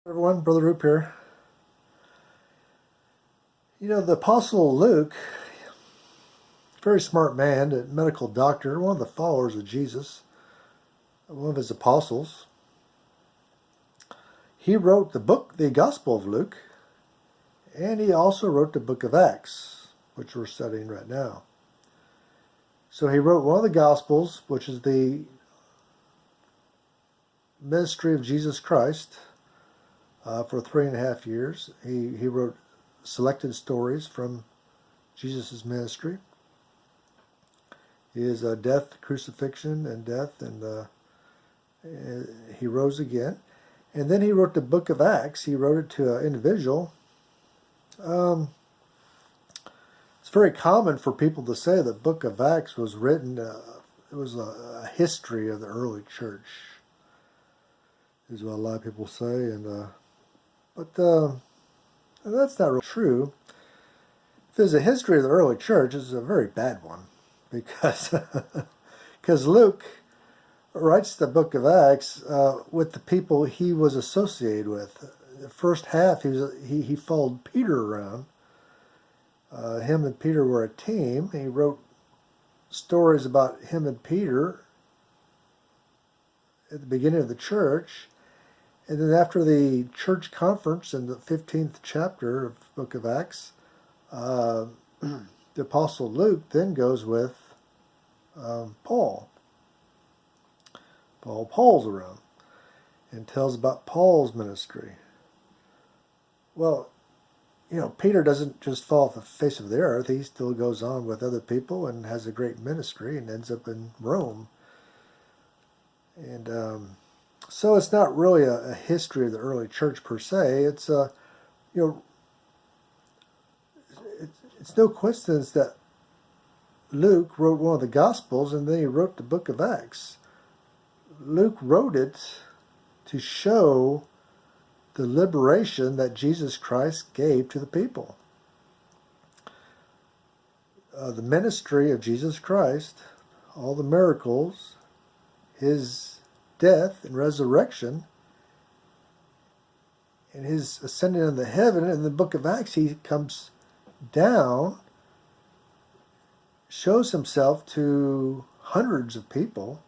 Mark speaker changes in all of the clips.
Speaker 1: Everyone, Brother Roop here. The Apostle Luke, very smart man, a medical doctor, one of the followers of Jesus, one of his apostles. He wrote the Gospel of Luke, and he also wrote the book of Acts, which we're studying right now. So he wrote one of the Gospels, which is the ministry of Jesus Christ, for 3.5 years. He wrote selected stories from Jesus' ministry, his death, crucifixion, and death, and he rose again. And then he wrote the book of Acts. He wrote it to an individual. It's very common for people to say the book of Acts was written, it was a history of the early church, is what a lot of people say. But that's not really true. If there's a history of the early church, it's a very bad one, because Luke writes the book of Acts with the people he was associated with. The first half, he followed Peter around. Him and Peter were a team. He wrote stories about him and Peter at the beginning of the church. And then after the church conference in the 15th chapter of the book of Acts, the Apostle Luke then goes with Paul. Paul's around and tells about Paul's ministry. Well, Peter doesn't just fall off the face of the earth. He still goes on with other people and has a great ministry and ends up in Rome. And so it's not really a history of the early church per se. It's it's no coincidence that Luke wrote one of the Gospels and then he wrote the book of Acts. Luke wrote it to show the liberation that Jesus Christ gave to the people. The ministry of Jesus Christ, all the miracles, his death and resurrection, and his ascending into heaven. In the book of Acts, he comes down, shows himself to hundreds of people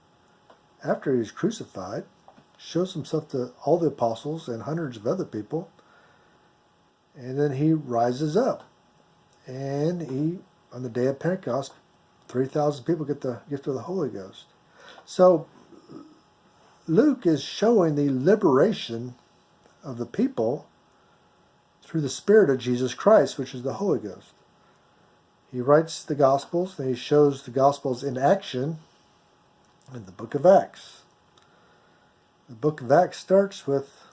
Speaker 1: after he was crucified, shows himself to all the apostles and hundreds of other people, and then he rises up. And on the day of Pentecost, 3,000 people get the gift of the Holy Ghost. So Luke is showing the liberation of the people through the Spirit of Jesus Christ, which is the Holy Ghost. He writes the Gospels, and he shows the Gospels in action in the book of Acts. The book of Acts starts with,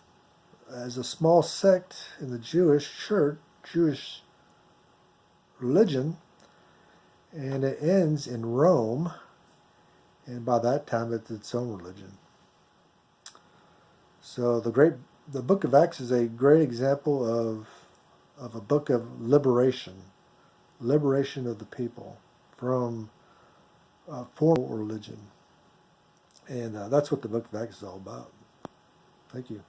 Speaker 1: as a small sect in the Jewish church, Jewish religion, and it ends in Rome, and by that time it's its own religion. So the book of Acts is a great example of a book of liberation of the people from formal religion. And that's what the book of Acts is all about. Thank you.